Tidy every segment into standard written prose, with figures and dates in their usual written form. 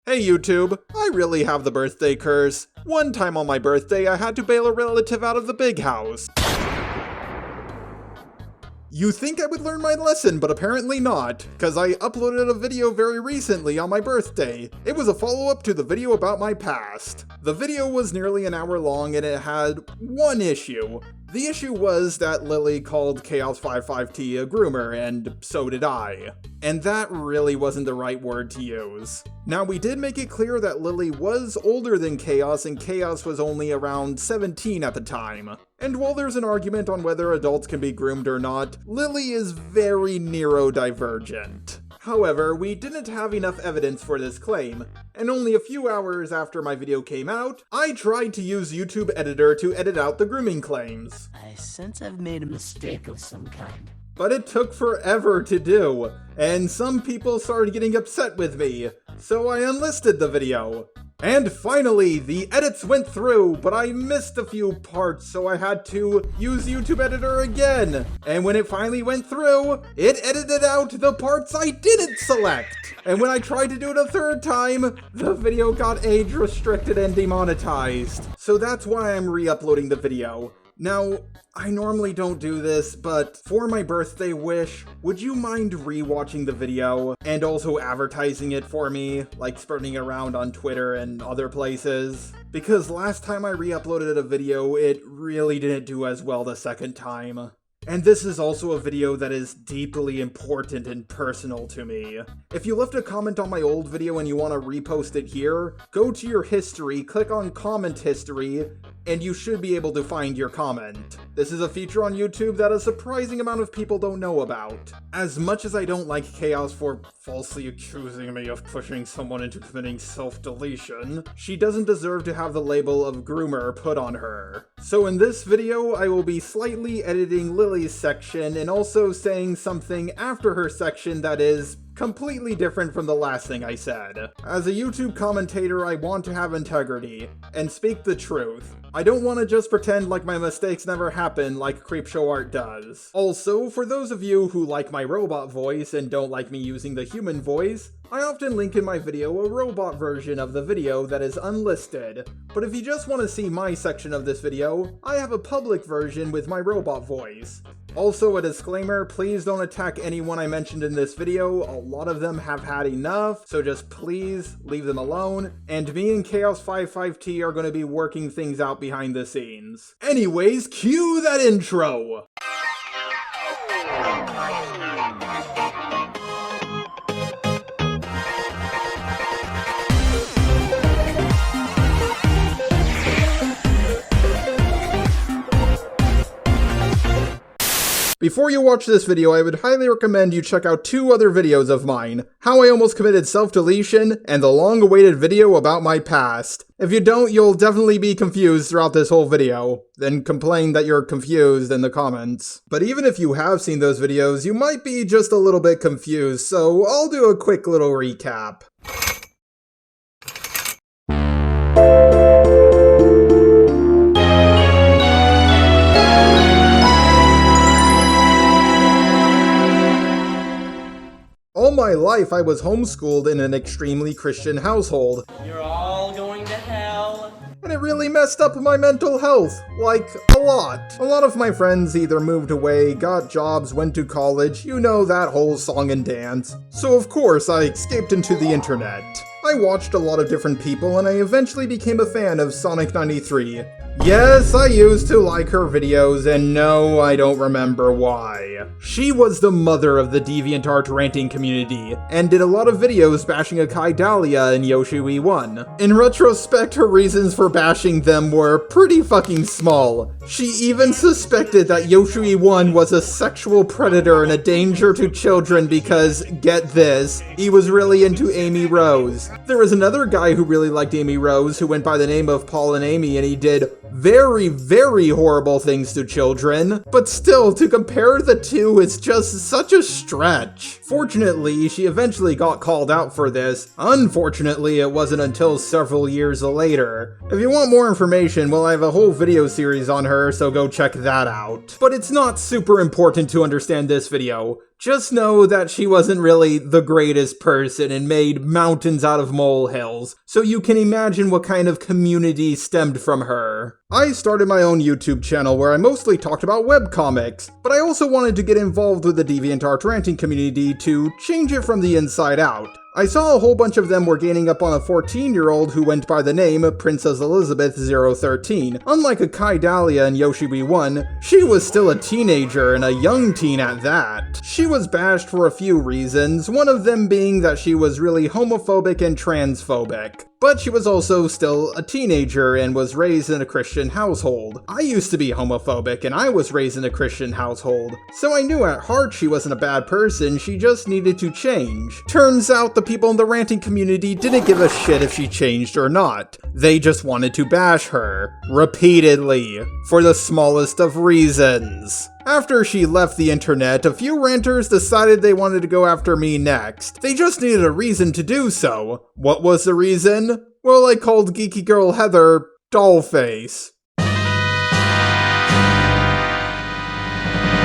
Hey YouTube, I really have the birthday curse. One time on my birthday, I had to bail a relative out of the big house. You think I would learn my lesson, but apparently not, because I uploaded a video very recently on my birthday. It was a follow-up to the video about my past. The video was nearly an hour long and it had one issue. The issue was that Lily called Chaos55T a groomer, and so did I. And that really wasn't the right word to use. Now, we did make it clear that Lily was older than Chaos, and Chaos was only around 17 at the time. And while there's an argument on whether adults can be groomed or not, Lily is very neurodivergent. However, we didn't have enough evidence for this claim, and only a few hours after my video came out, I tried to use YouTube Editor to edit out the grooming claims. I sense I've made a mistake of some kind. But it took forever to do, and some people started getting upset with me, so I unlisted the video. And finally, the edits went through, but I missed a few parts, so I had to use YouTube Editor again. And when it finally went through, it edited out the parts I didn't select. And when I tried to do it a third time, the video got age restricted and demonetized. So that's why I'm re-uploading the video. Now, I normally don't do this, but for my birthday wish, would you mind re-watching the video and also advertising it for me, like spreading it around on Twitter and other places? Because last time I re-uploaded a video, it really didn't do as well the second time. And this is also a video that is deeply important and personal to me. If you left a comment on my old video and you want to repost it here, go to your history, click on comment history, and you should be able to find your comment. This is a feature on YouTube that a surprising amount of people don't know about. As much as I don't like Chaos for falsely accusing me of pushing someone into committing self-deletion, she doesn't deserve to have the label of groomer put on her. So in this video, I will be slightly editing Lily's section and also saying something after her section that is completely different from the last thing I said. As a YouTube commentator, I want to have integrity and speak the truth. I don't want to just pretend like my mistakes never happen like Creepshow does. Also, for those of you who like my robot voice and don't like me using the human voice, I often link in my video a robot version of the video that is unlisted, but if you just want to see my section of this video, I have a public version with my robot voice. Also, a disclaimer, please don't attack anyone I mentioned in this video, a lot of them have had enough, so just please leave them alone, and me and Chaos55T are going to be working things out behind the scenes. Anyways, cue that intro! Before you watch this video, I would highly recommend you check out two other videos of mine, How I Almost Committed Self-Deletion, and the long-awaited video about my past. If you don't, you'll definitely be confused throughout this whole video, then complain that you're confused in the comments. But even if you have seen those videos, you might be just a little bit confused, so I'll do a quick little recap. All my life, I was homeschooled in an extremely Christian household. You're all going to hell. And it really messed up my mental health, like, a lot. A lot of my friends either moved away, got jobs, went to college, you know, that whole song and dance. So of course, I escaped into the internet. I watched a lot of different people, and I eventually became a fan of Sonic 93. Yes, I used to like her videos, and no, I don't remember why. She was the mother of the DeviantArt ranting community, and did a lot of videos bashing Akai Dahlia and Yoshui1. In retrospect, her reasons for bashing them were pretty fucking small. She even suspected that Yoshui1 was a sexual predator and a danger to children because, get this, he was really into Amy Rose. There was another guy who really liked Amy Rose who went by the name of Paul and Amy, and he did very, very horrible things to children, but still, to compare the two is just such a stretch. Fortunately, she eventually got called out for this. Unfortunately, it wasn't until several years later. If you want more information, well, I have a whole video series on her, so go check that out. But it's not super important to understand this video. just know that she wasn't really the greatest person and made mountains out of molehills, so you can imagine what kind of community stemmed from her. I started my own YouTube channel where I mostly talked about webcomics, but I also wanted to get involved with the DeviantArt ranting community to change it from the inside out. I saw a whole bunch of them were gaining up on a 14-year-old who went by the name Princess Elizabeth 013. Unlike Akai Dahlia and Yoshibi 1, she was still a teenager and a young teen at that. She was bashed for a few reasons, one of them being that she was really homophobic and transphobic. But she was also still a teenager and was raised in a Christian household. I used to be homophobic and I was raised in a Christian household, so I knew at heart she wasn't a bad person, she just needed to change. Turns out the people in the ranting community didn't give a shit if she changed or not. They just wanted to bash her, repeatedly, for the smallest of reasons. After she left the internet, a few ranters decided they wanted to go after me next. They just needed a reason to do so. What was the reason? Well, I called geeky girl Heather Dollface.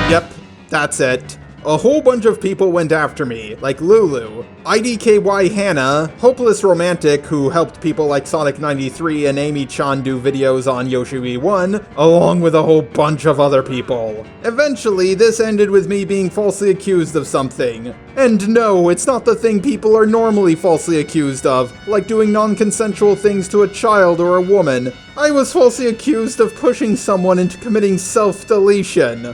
Yep, that's it. A whole bunch of people went after me, like Lulu, IDKY Hannah, Hopeless Romantic, who helped people like Sonic93 and Amy-chan do videos on Yoshibi 1, along with a whole bunch of other people. Eventually, this ended with me being falsely accused of something. And no, it's not the thing people are normally falsely accused of, like doing non-consensual things to a child or a woman. I was falsely accused of pushing someone into committing self-deletion.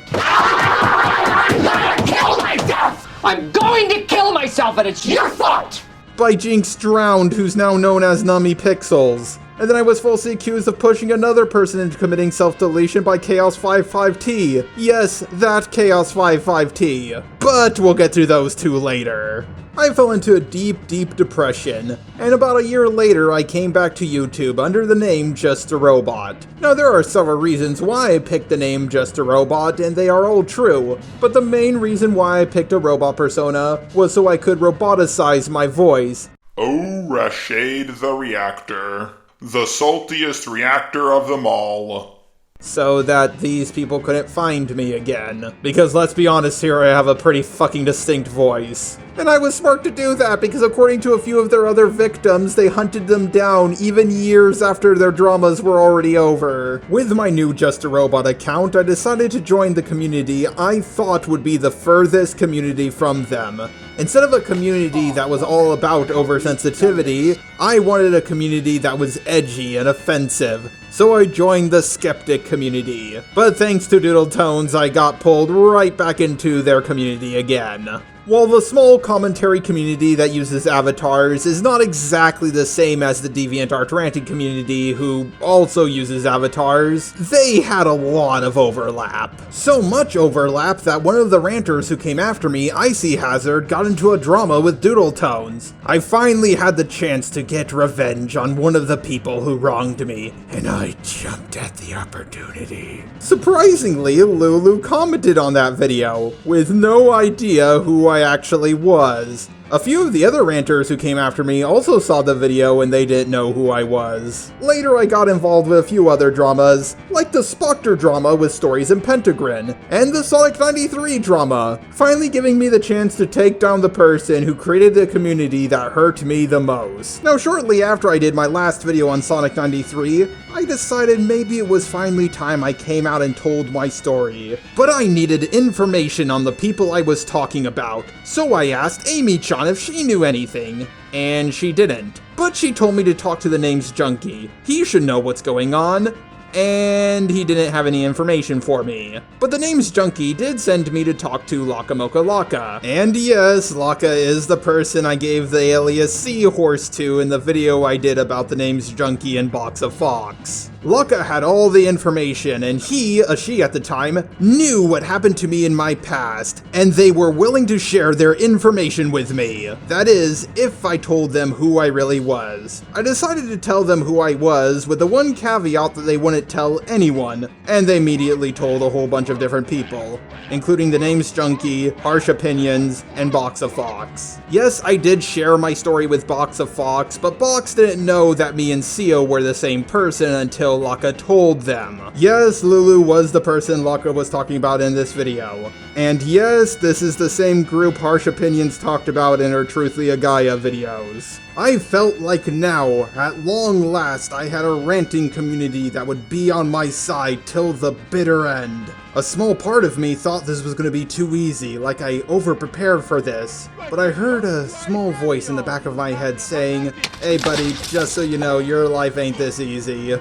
I'm going to kill myself and it's your fault! By Jinx Drowned, who's now known as NummyPixels. And then I was falsely accused of pushing another person into committing self-deletion by Chaos55T. Yes, that Chaos55T. But we'll get to those two later. I fell into a deep, deep depression, and about a year later I came back to YouTube under the name Just a Robot. Now there are several reasons why I picked the name Just a Robot, and they are all true, but the main reason why I picked a robot persona was so I could roboticize my voice. Oh, Rashade the Reactor. The saltiest reactor of them all. So that these people couldn't find me again. Because let's be honest here, I have a pretty fucking distinct voice. And I was smart to do that because according to a few of their other victims, they hunted them down even years after their dramas were already over. With my new Just a Robot account, I decided to join the community I thought would be the furthest community from them. Instead of a community that was all about oversensitivity, I wanted a community that was edgy and offensive. So I joined the skeptic community. But thanks to Doodle Tones, I got pulled right back into their community again. While the small commentary community that uses avatars is not exactly the same as the DeviantArt ranting community who also uses avatars, they had a lot of overlap. So much overlap that one of the ranters who came after me, Icy Hazard, got into a drama with Doodle Tones. I finally had the chance to get revenge on one of the people who wronged me, and I jumped at the opportunity. Surprisingly, Lulu commented on that video, with no idea who I actually was. A few of the other ranters who came after me also saw the video and they didn't know who I was. Later I got involved with a few other dramas, like the Spoctor drama with Stories in Pentagrin, and the Sonic93 drama, finally giving me the chance to take down the person who created the community that hurt me the most. Now shortly after I did my last video on Sonic93, I decided maybe it was finally time I came out and told my story. But I needed information on the people I was talking about, so I asked Amy-chan if she knew anything, and she didn't. But she told me to talk to TheNamesJunkie. He should know what's going on, and he didn't have any information for me. But TheNamesJunkie did send me to talk to LakaMokoLaka. And yes, Laka is the person I gave the alias Seahorse to in the video I did about TheNamesJunkie and BoxOvFox. Laka had all the information, and he, a she at the time, knew what happened to me in my past, and they were willing to share their information with me. That is, if I told them who I really was. I decided to tell them who I was, with the one caveat that they wouldn't tell anyone, and they immediately told a whole bunch of different people, including TheNamesJunkie, Harsh Opinions, and BoxOvFox. Yes, I did share my story with BoxOvFox, but Box didn't know that me and Seo were the same person until Laka told them. Yes, Lulu was the person Laka was talking about in this video. And yes, this is the same group Harsh Opinions talked about in her Truth-Lely-Gaia videos. I felt like now, at long last, I had a ranting community that would be on my side till the bitter end. A small part of me thought this was going to be too easy, like I over-prepared for this, but I heard a small voice in the back of my head saying, "Hey buddy, just so you know, your life ain't this easy."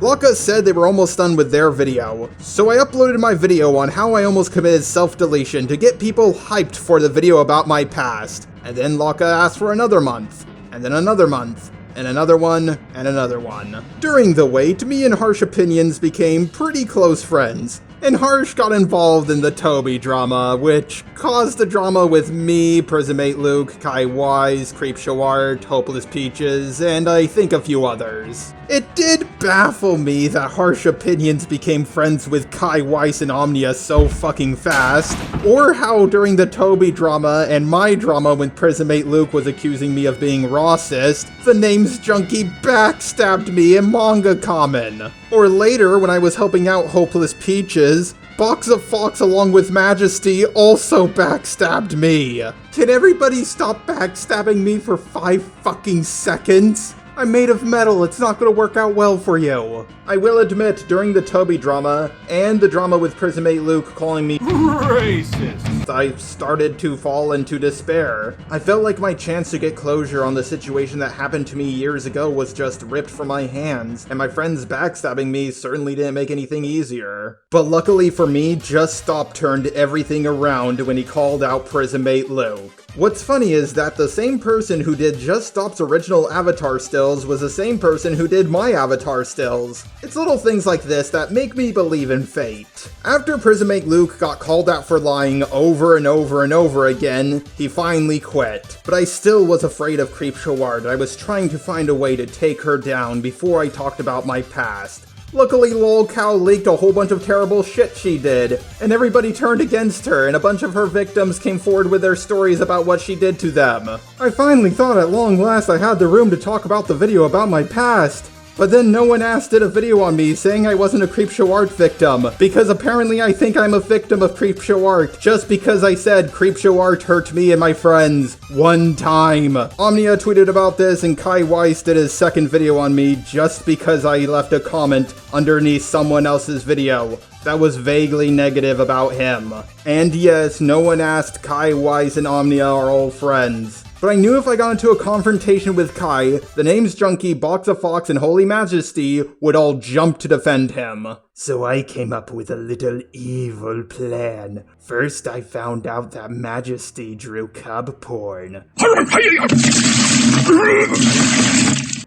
Laka said they were almost done with their video, so I uploaded my video on how I almost committed self-deletion to get people hyped for the video about my past, and then Laka asked for another month, and then another month, and another one, and another one. During the wait, me and Harsh Opinions became pretty close friends, and Harsh got involved in the Toby drama, which caused the drama with me, Prismate Luke, Kai Wise, Creepshow Hopeless Peaches, and I think a few others. It did baffle me that Harsh Opinions became friends with Kai Wise and Omnia so fucking fast, or how during the Toby drama and my drama when Prismate Luke was accusing me of being racist, TheNamesJunkie backstabbed me in Manga Common. Or later, when I was helping out Hopeless Peaches, BoxOvFox along with Majesty also backstabbed me. Can everybody stop backstabbing me for 5 fucking seconds? I'm made of metal, it's not gonna work out well for you. I will admit, during the Toby drama, and the drama with Prismate Luke calling me racist, I started to fall into despair. I felt like my chance to get closure on the situation that happened to me years ago was just ripped from my hands, and my friends backstabbing me certainly didn't make anything easier. But luckily for me, Just Stop turned everything around when he called out Prismate Luke. What's funny is that the same person who did Just Stop's original avatar stills was the same person who did my avatar stills. It's little things like this that make me believe in fate. After Prismate Luke got called out for lying over and over and over again, he finally quit. But I still was afraid of Creepshow. I was trying to find a way to take her down before I talked about my past. Luckily, LolCow leaked a whole bunch of terrible shit she did, and everybody turned against her, and a bunch of her victims came forward with their stories about what she did to them. I finally thought at long last I had the room to talk about the video about my past. But then no one asked did a video on me saying I wasn't a Creepshow victim, because apparently I think I'm a victim of Creepshow just because I said Creepshow hurt me and my friends one time. Omnia tweeted about this and Kai Wise did his second video on me just because I left a comment underneath someone else's video that was vaguely negative about him. And yes, no one asked Kai Wise and Omnia are all friends. But I knew if I got into a confrontation with Kai, TheNamesJunkie, BoxOvFox, and Holy Majesty would all jump to defend him. So I came up with a little evil plan. First, I found out that Majesty drew cub porn,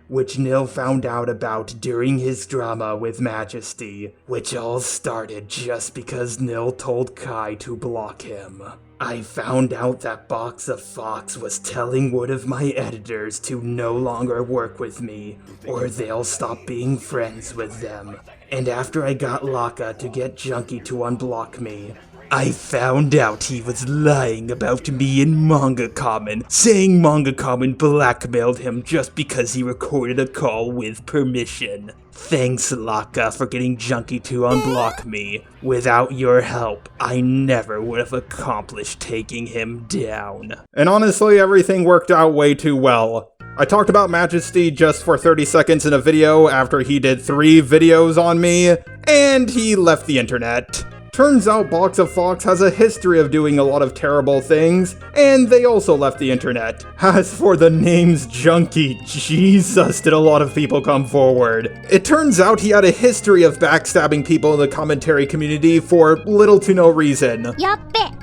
which Nil found out about during his drama with Majesty, which all started just because Nil told Kai to block him. I found out that BoxOvFox was telling one of my editors to no longer work with me, or they'll stop being friends with them. And after I got Laka to get Junkie to unblock me, I found out he was lying about me in Manga Common, saying Manga Common blackmailed him just because he recorded a call with permission. Thanks, Laka, for getting Junkie to unblock me. Without your help, I never would have accomplished taking him down. And honestly, everything worked out way too well. I talked about Majesty just for 30 seconds in a video after he did 3 videos on me, and he left the internet. Turns out BoxOvFox has a history of doing a lot of terrible things, and they also left the internet. As for TheNamesJunkie, Jesus, did a lot of people come forward. It turns out he had a history of backstabbing people in the commentary community for little to no reason. Yappe.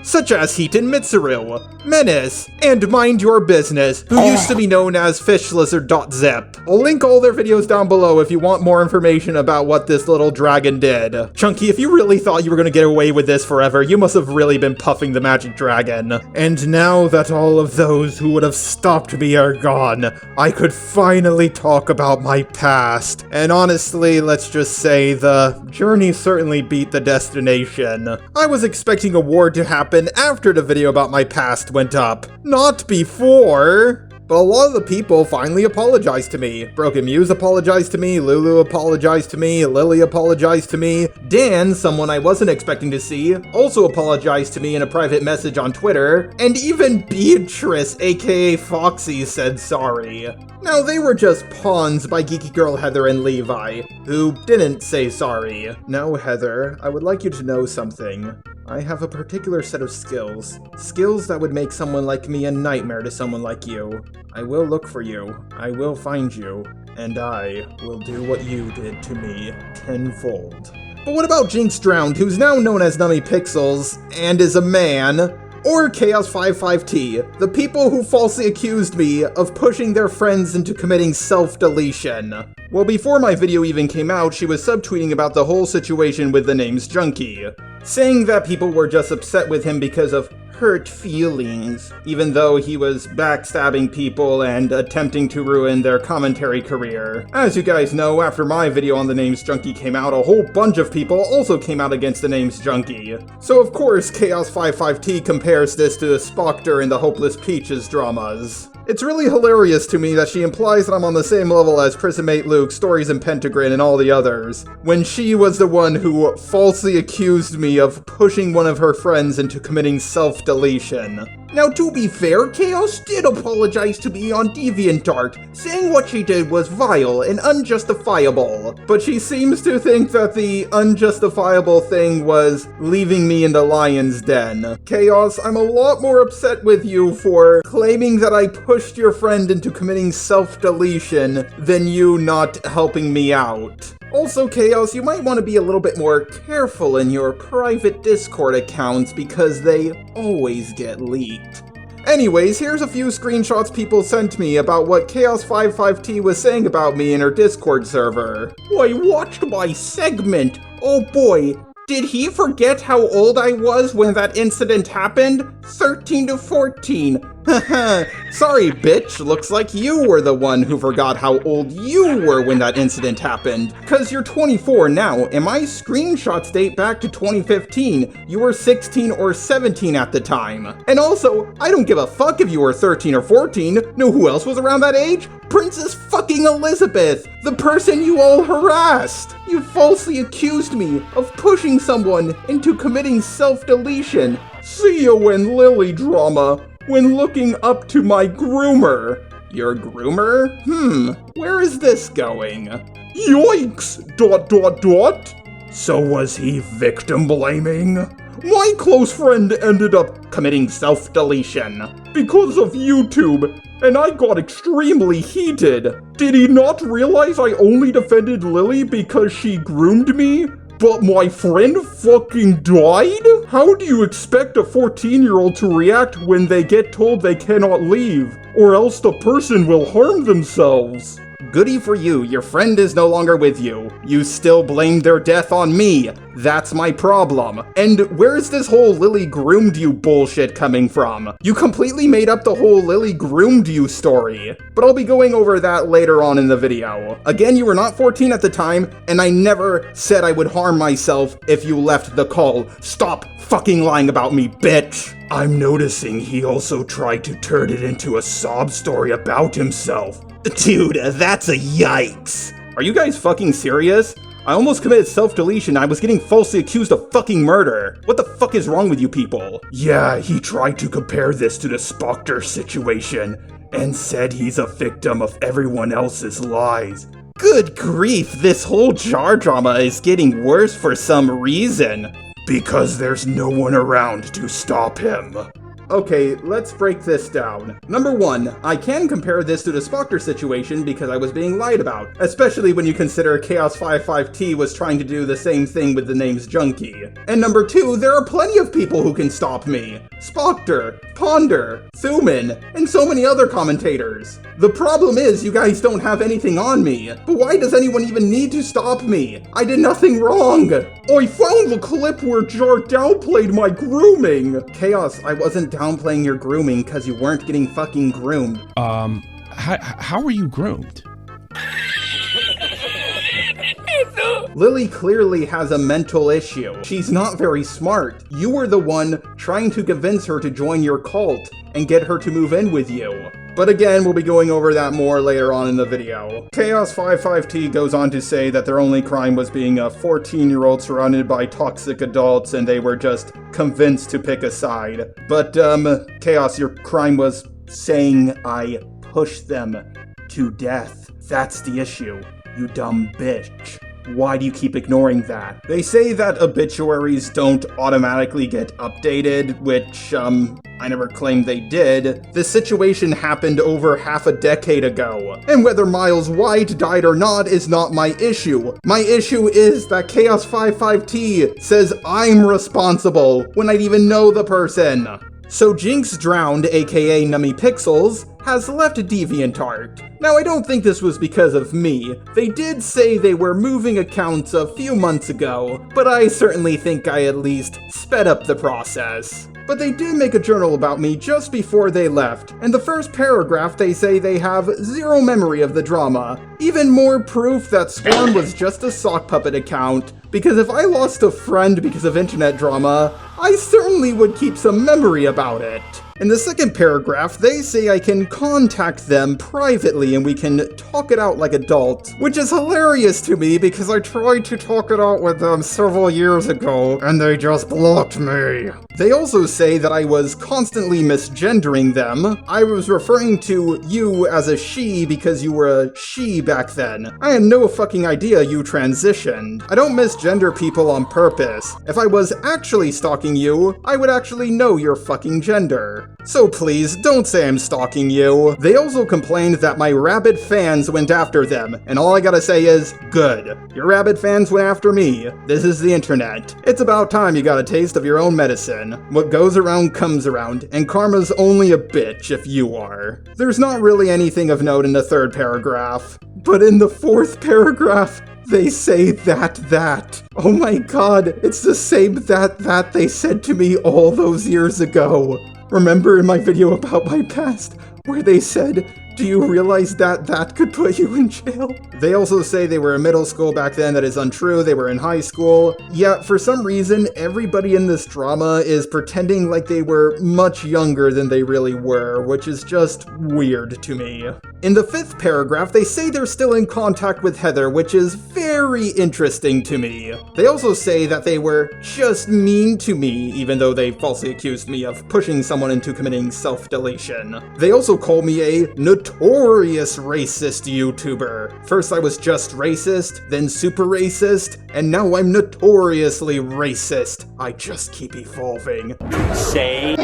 Such as Hiten Mitsuru, Menace, and Mind Your Business, who used to be known as FishLizard.zip. I'll link all their videos down below if you want more information about what this little dragon did. Chunky, if you really thought you were gonna get away with this forever, you must have really been puffing the magic dragon. And now that all of those who would have stopped me are gone, I could finally talk about my past. And honestly, let's just say the journey certainly beat the destination. I was expecting a war to happen after the video about my past went up, not before. But a lot of the people finally apologized to me. Broken Muse apologized to me, Lulu apologized to me, Lily apologized to me, Dan, someone I wasn't expecting to see, also apologized to me in a private message on Twitter, and even Beatrice AKA Foxy said sorry. Now they were just pawns by Geeky Girl Heather and Levi, who didn't say sorry. Now Heather, I would like you to know something. I have a particular set of skills. Skills that would make someone like me a nightmare to someone like you. I will look for you, I will find you, and I will do what you did to me tenfold. But what about Jinx Drowned, who's now known as NummyPixels, and is a man? Or Chaos55T, the people who falsely accused me of pushing their friends into committing self-deletion. Well, before my video even came out, she was subtweeting about the whole situation with TheNamesJunkie, saying that people were just upset with him because of hurt feelings, even though he was backstabbing people and attempting to ruin their commentary career. As you guys know, after my video on TheNamesJunkie came out, a whole bunch of people also came out against TheNamesJunkie. So of course, Chaos55T compares this to the Spoctor and the Hopeless Peaches dramas. It's really hilarious to me that she implies that I'm on the same level as Prismate Luke, Stories and Pentagrin, and all the others, when she was the one who falsely accused me of pushing one of her friends into committing self-deletion. Now, to be fair, Chaos did apologize to me on DeviantArt, saying what she did was vile and unjustifiable. But she seems to think that the unjustifiable thing was leaving me in the lion's den. Chaos, I'm a lot more upset with you for claiming that I pushed your friend into committing self-deletion than you not helping me out. Also, Chaos, you might want to be a little bit more careful in your private Discord accounts because they always get leaked. Anyways, here's a few screenshots people sent me about what Chaos55T was saying about me in her Discord server. I watched my segment. Oh boy, did he forget how old I was when that incident happened? 13 to 14. Haha, sorry bitch, looks like you were the one who forgot how old you were when that incident happened. Cause you're 24 now, and my screenshots date back to 2015. You were 16 or 17 at the time. And also, I don't give a fuck if you were 13 or 14. Know who else was around that age? Princess fucking Elizabeth, the person you all harassed. You falsely accused me of pushing someone into committing self-deletion. See you in Lily drama. When looking up to my groomer. Your groomer? Where is this going? Yoinks! ... So was he victim blaming? My close friend ended up committing self-deletion because of YouTube, and I got extremely heated. Did he not realize I only defended Lily because she groomed me? But my friend fucking died? How do you expect a 14-year-old to react when they get told they cannot leave, or else the person will harm themselves? Goody for you, your friend is no longer with you. You still blame their death on me. That's my problem. And where's this whole Lily groomed you bullshit coming from? You completely made up the whole Lily groomed you story. But I'll be going over that later on in the video. Again, you were not 14 at the time, and I never said I would harm myself if you left the call. Stop fucking lying about me, bitch! I'm noticing he also tried to turn it into a sob story about himself. Dude, that's a yikes. Are you guys fucking serious? I almost committed self-deletion. I was getting falsely accused of fucking murder. What the fuck is wrong with you people? Yeah, he tried to compare this to the Spoctor situation and said he's a victim of everyone else's lies. Good grief, this whole jar drama is getting worse for some reason. Because there's no one around to stop him. Okay, let's break this down. Number one, I can compare this to the Spoctor situation because I was being lied about, especially when you consider Chaos55T was trying to do the same thing with TheNamesJunkie. And number two, there are plenty of people who can stop me. Spoctor, Ponder, Thuman, and so many other commentators. The problem is you guys don't have anything on me. But why does anyone even need to stop me? I did nothing wrong. I found the clip where Jar downplayed my grooming. Chaos, I wasn't downplaying your grooming because you weren't getting fucking groomed. How were you groomed? Lily clearly has a mental issue. She's not very smart. You were the one trying to convince her to join your cult and get her to move in with you. But again, we'll be going over that more later on in the video. Chaos55T goes on to say that their only crime was being a 14-year-old surrounded by toxic adults and they were just convinced to pick a side. But, Chaos, your crime was saying I pushed them to death. That's the issue, you dumb bitch. Why do you keep ignoring that? They say that obituaries don't automatically get updated, which, I never claimed they did. This situation happened over half a decade ago, and whether Miles White died or not is not my issue. My issue is that Chaos55T says I'm responsible when I didn't even know the person. So Jinx drowned, aka NummyPixels, has left DeviantArt. Now I don't think this was because of me. They did say they were moving accounts a few months ago, but I certainly think I at least sped up the process. But they did make a journal about me just before they left, and the first paragraph they say they have zero memory of the drama. Even more proof that Swarm was just a sock puppet account, because if I lost a friend because of internet drama, I certainly would keep some memory about it. In the second paragraph, they say I can contact them privately and we can talk it out like adults, which is hilarious to me because I tried to talk it out with them several years ago and they just blocked me. They also say that I was constantly misgendering them. I was referring to you as a she because you were a she back then. I had no fucking idea you transitioned. I don't misgender people on purpose. If I was actually stalking you, I would actually know your fucking gender. So please, don't say I'm stalking you. They also complained that my rabid fans went after them, and all I gotta say is, good. Your rabid fans went after me. This is the internet. It's about time you got a taste of your own medicine. What goes around comes around, and karma's only a bitch if you are. There's not really anything of note in the third paragraph, but in the fourth paragraph, they say that. Oh my god, it's the same that they said to me all those years ago. Remember in my video about my past, where they said, do you realize that could put you in jail? They also say they were in middle school back then. That is untrue. They were in high school. Yeah, for some reason, everybody in this drama is pretending like they were much younger than they really were, which is just weird to me. In the fifth paragraph, they say they're still in contact with Heather, which is very interesting to me. They also say that they were just mean to me, even though they falsely accused me of pushing someone into committing self-deletion. They also call me a notorious racist YouTuber. First I was just racist, then super racist, and now I'm notoriously racist. I just keep evolving. Say.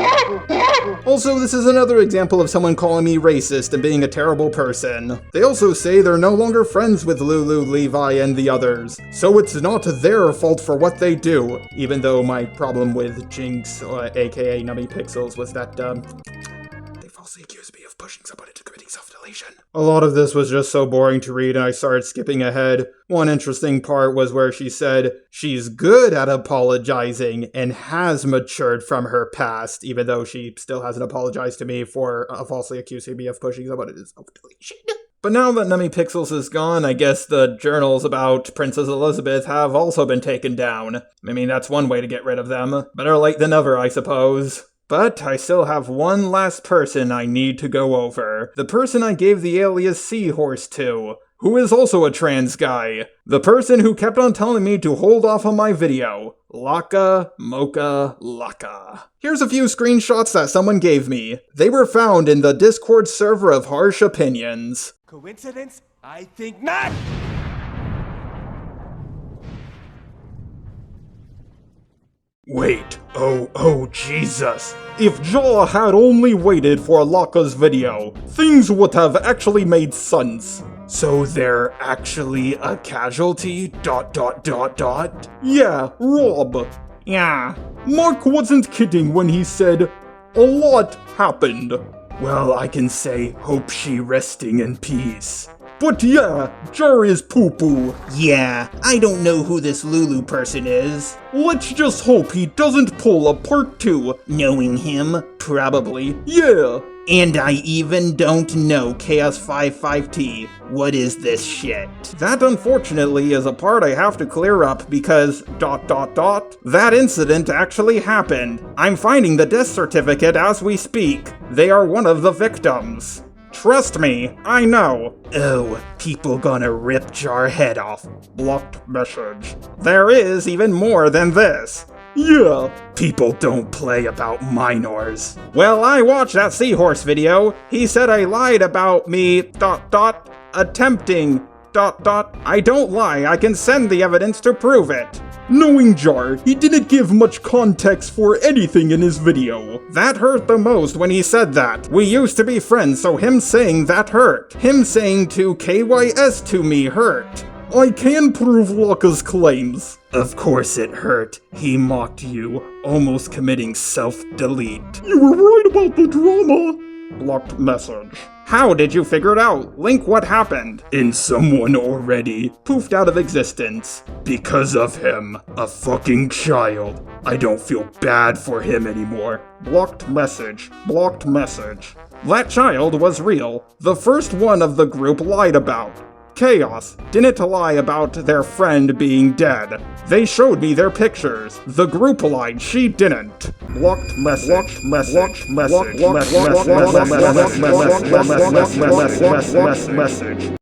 Also, this is another example of someone calling me racist and being a terrible person. They also say they're no longer friends with Lulu, Levi, and the others, so it's not their fault for what they do, even though my problem with Jinx, aka NummyPixels, was that, they falsely accused me of pushing somebody to committing self-deletion. A lot of this was just so boring to read and I started skipping ahead. One interesting part was where she said she's good at apologizing and has matured from her past, even though she still hasn't apologized to me for falsely accusing me of pushing somebody to self-deletion. But now that NummyPixels is gone, I guess the journals about Princess Elizabeth have also been taken down. I mean, that's one way to get rid of them. Better late than never, I suppose. But I still have one last person I need to go over. The person I gave the alias Seahorse to, who is also a trans guy. The person who kept on telling me to hold off on my video. LakaMokoLaka. Here's a few screenshots that someone gave me. They were found in the Discord server of Harsh Opinions. Coincidence? I think not! Wait, oh Jesus. If Jaw had only waited for Laka's video, things would have actually made sense. So they're actually a casualty? ... Yeah, Rob. Yeah. Mark wasn't kidding when he said, a lot happened. Well, I can say, hope she resting in peace. But yeah, Jar is poo-poo. Yeah, I don't know who this Lulu person is. Let's just hope he doesn't pull a part 2. Knowing him? Probably. Yeah. And I even don't know Chaos55T. What is this shit? That unfortunately is a part I have to clear up because ... that incident actually happened. I'm finding the death certificate as we speak. They are one of the victims. Trust me, I know. Oh, people gonna rip your head off. Blocked message. There is even more than this. Yeah, people don't play about minors. Well, I watched that seahorse video. He said I lied about me, attempting, I don't lie, I can send the evidence to prove it. Knowing Jar, he didn't give much context for anything in his video. That hurt the most when he said that. We used to be friends, so him saying that hurt. Him saying to KYS to me hurt. I can prove Laka's claims. Of course it hurt. He mocked you, almost committing self-delete. You were right about the drama. Blocked message. How did you figure it out? Link what happened. And someone already poofed out of existence. Because of him. A fucking child. I don't feel bad for him anymore. Blocked message. Blocked message. That child was real. The first one of the group lied about. Chaos didn't lie about their friend being dead. They showed me their pictures. The group lied, she didn't. Blocked message. Blocked message. Message.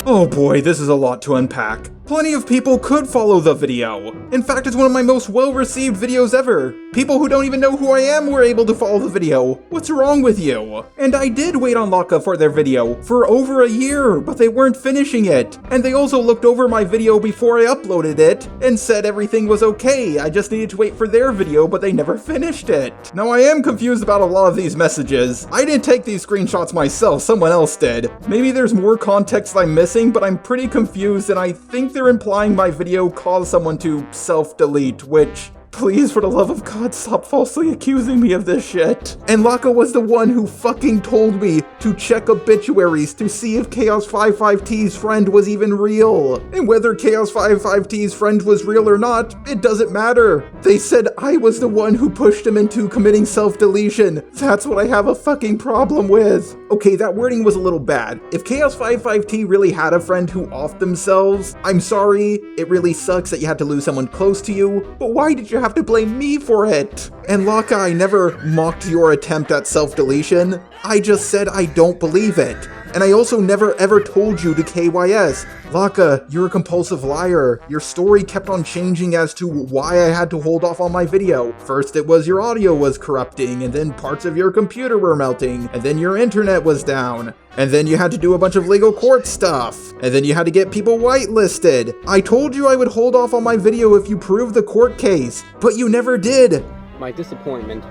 Oh boy, this is a lot to unpack. Plenty of people could follow the video. In fact, it's one of my most well-received videos ever. People who don't even know who I am were able to follow the video. What's wrong with you? And I did wait on Laka for their video for over a year, but they weren't finishing it. And they also looked over my video before I uploaded it and said everything was okay. I just needed to wait for their video, but they never finished it. Now I am confused about a lot of these messages. I didn't take these screenshots myself, someone else did. Maybe there's more context I'm missing, but I'm pretty confused and I think they're implying my video caused someone to self-delete, which... Please, for the love of God, stop falsely accusing me of this shit. And Laka was the one who fucking told me to check obituaries to see if Chaos55T's friend was even real. And whether Chaos55T's friend was real or not, it doesn't matter. They said I was the one who pushed him into committing self-deletion. That's what I have a fucking problem with. Okay, that wording was a little bad. If Chaos55T really had a friend who offed themselves, I'm sorry, it really sucks that you had to lose someone close to you, but why did you have to blame me for it? And Laka, I never mocked your attempt at self-deletion. I just said I don't believe it. And I also never ever told you to KYS. Laka, you're a compulsive liar. Your story kept on changing as to why I had to hold off on my video. First it was your audio was corrupting, and then parts of your computer were melting, and then your internet was down. And then you had to do a bunch of legal court stuff. And then you had to get people whitelisted. I told you I would hold off on my video if you proved the court case, but you never did. My disappointment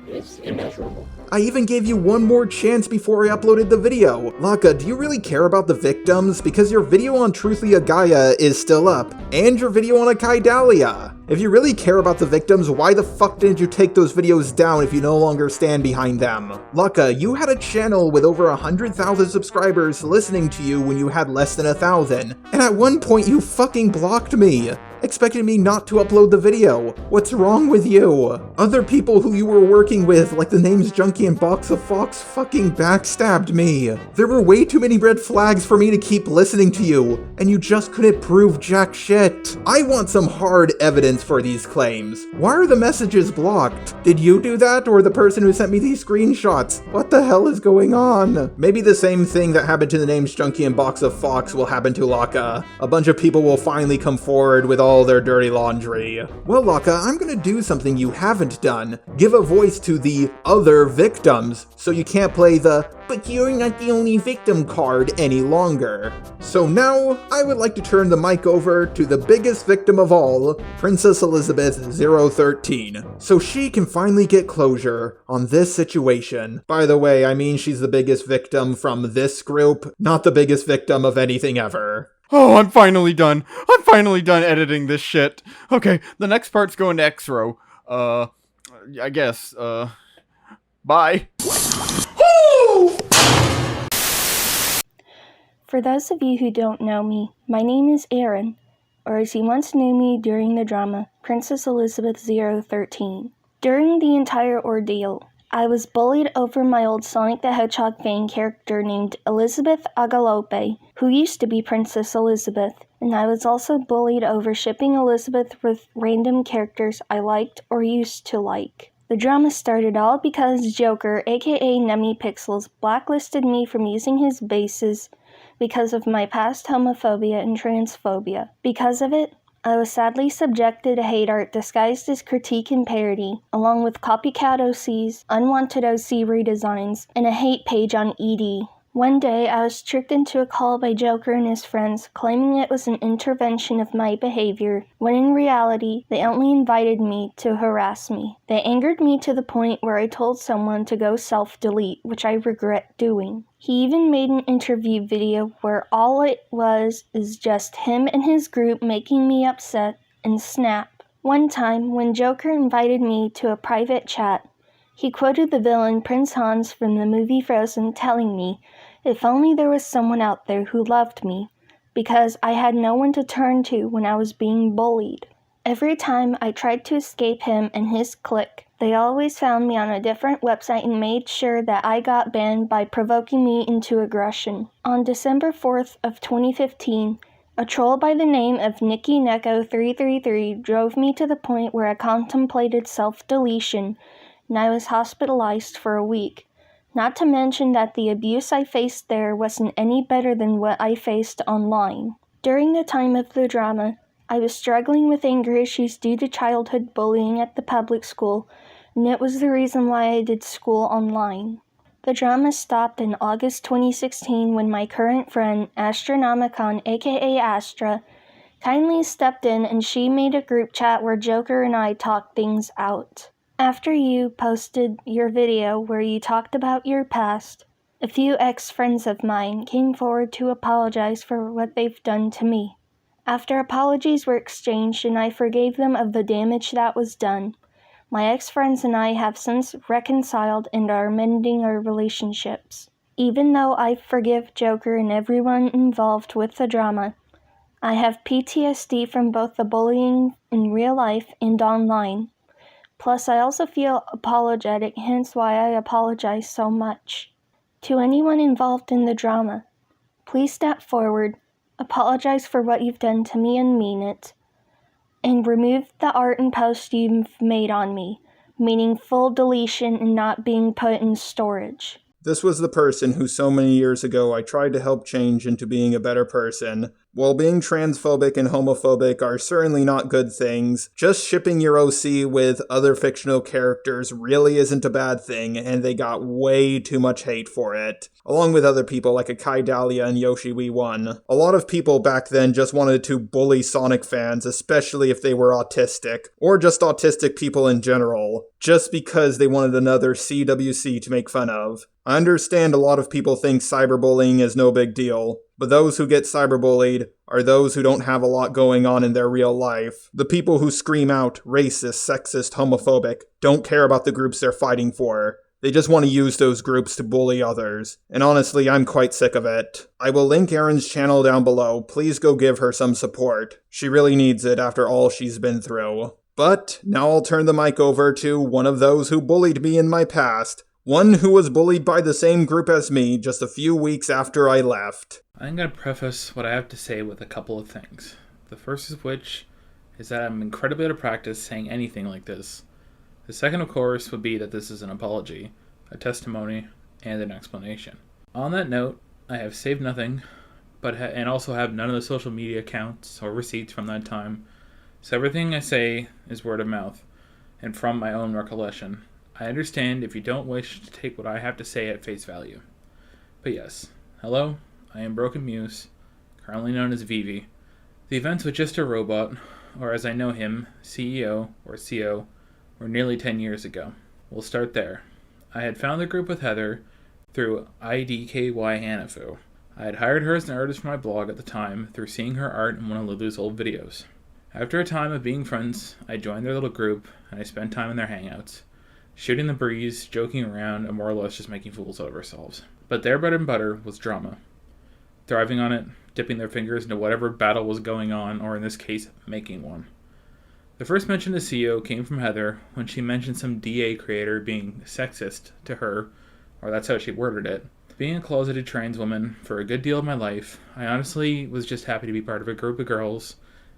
is immeasurable. I even gave you one more chance before I uploaded the video. Laka, do you really care about the victims? Because your video on Truth-Lely-Gaia is still up, and your video on Akaidalia. If you really care about the victims, why the fuck didn't you take those videos down if you no longer stand behind them? Laka, you had a channel with over 100,000 subscribers listening to you when you had less than 1,000. And at one point you fucking blocked me, expecting me not to upload the video. What's wrong with you? Other people who you were working with, like TheNamesJunkie and BoxOvFox, fucking backstabbed me. There were way too many red flags for me to keep listening to you, and you just couldn't prove jack shit. I want some hard evidence for these claims. Why are the messages blocked? Did you do that, or the person who sent me these screenshots? What the hell is going on? Maybe the same thing that happened to TheNamesJunkie and BoxOvFox will happen to Laka. A bunch of people will finally come forward with all their dirty laundry. Well, Laka, I'm gonna do something you haven't done. Give a voice to the other victims, so you can't play the "but you're not the only victim" card any longer. So now, I would like to turn the mic over to the biggest victim of all, Princess Elizabeth 013, so she can finally get closure on this situation. By the way, I mean she's the biggest victim from this group, not the biggest victim of anything ever. Oh, I'm finally done. I'm finally done editing this shit. Okay, the next part's going to Exro. I guess, bye. For those of you who don't know me, my name is Erin, or as you once knew me during the drama, Princess Elizabeth 013. During the entire ordeal, I was bullied over my old Sonic the Hedgehog fan character named Elizabeth Agalope, who used to be Princess Elizabeth, and I was also bullied over shipping Elizabeth with random characters I liked or used to like. The drama started all because Joker, aka NummyPixels, blacklisted me from using his bases because of my past homophobia and transphobia. Because of it, I was sadly subjected to hate art disguised as critique and parody, along with copycat OCs, unwanted OC redesigns, and a hate page on ED. One day, I was tricked into a call by Joker and his friends, claiming it was an intervention of my behavior, when in reality, they only invited me to harass me. They angered me to the point where I told someone to go self-delete, which I regret doing. He even made an interview video where all it was is just him and his group making me upset and snap. One time, when Joker invited me to a private chat, he quoted the villain Prince Hans from the movie Frozen, telling me, if only there was someone out there who loved me, because I had no one to turn to when I was being bullied. Every time I tried to escape him and his clique, they always found me on a different website and made sure that I got banned by provoking me into aggression. On December 4th of 2015, a troll by the name of NikkiNeko333 drove me to the point where I contemplated self-deletion, and I was hospitalized for a week. Not to mention that the abuse I faced there wasn't any better than what I faced online. During the time of the drama, I was struggling with anger issues due to childhood bullying at the public school, and it was the reason why I did school online. The drama stopped in August 2016 when my current friend, Astronomicon aka Astra, kindly stepped in and she made a group chat where Joker and I talked things out. After you posted your video where you talked about your past, a few ex-friends of mine came forward to apologize for what they've done to me. After apologies were exchanged and I forgave them of the damage that was done, my ex-friends and I have since reconciled and are mending our relationships. Even though I forgive Joker and everyone involved with the drama, I have PTSD from both the bullying in real life and online. Plus, I also feel apologetic, hence why I apologize so much. To anyone involved in the drama, please step forward, apologize for what you've done to me and mean it, and remove the art and post you've made on me, meaning full deletion and not being put in storage. This was the person who so many years ago I tried to help change into being a better person. While being transphobic and homophobic are certainly not good things, just shipping your OC with other fictional characters really isn't a bad thing, and they got way too much hate for it. Along with other people like Akai Dahlia and YoshiWee1. A lot of people back then just wanted to bully Sonic fans, especially if they were autistic, or just autistic people in general, just because they wanted another CWC to make fun of. I understand a lot of people think cyberbullying is no big deal, but those who get cyberbullied are those who don't have a lot going on in their real life. The people who scream out racist, sexist, homophobic don't care about the groups they're fighting for. They just want to use those groups to bully others. And honestly, I'm quite sick of it. I will link Erin's channel down below. Please go give her some support. She really needs it after all she's been through. But now I'll turn the mic over to one of those who bullied me in my past. One who was bullied by the same group as me just a few weeks after I left. I'm going to preface what I have to say with a couple of things. The first of which is that I'm incredibly out of practice saying anything like this. The second, of course, would be that this is an apology, a testimony, and an explanation. On that note, I have saved nothing, and also have none of the social media accounts or receipts from that time, so everything I say is word of mouth, and from my own recollection. I understand if you don't wish to take what I have to say at face value. But yes, hello, I am Broken Muse, currently known as Vivi. The events with Just a Robot, or as I know him, CEO or CO, were nearly 10 years ago. We'll start there. I had found the group with Heather through IDKY Hanafu. I had hired her as an artist for my blog at the time through seeing her art in one of Lulu's old videos. After a time of being friends, I joined their little group and I spent time in their hangouts, shooting the breeze, joking around, and more or less just making fools out of ourselves. But their bread and butter was drama. Thriving on it, dipping their fingers into whatever battle was going on, or in this case, making one. The first mention of CEO came from Heather when she mentioned some DA creator being sexist to her, or that's how she worded it. Being a closeted trans woman for a good deal of my life, I honestly was just happy to be part of a group of girls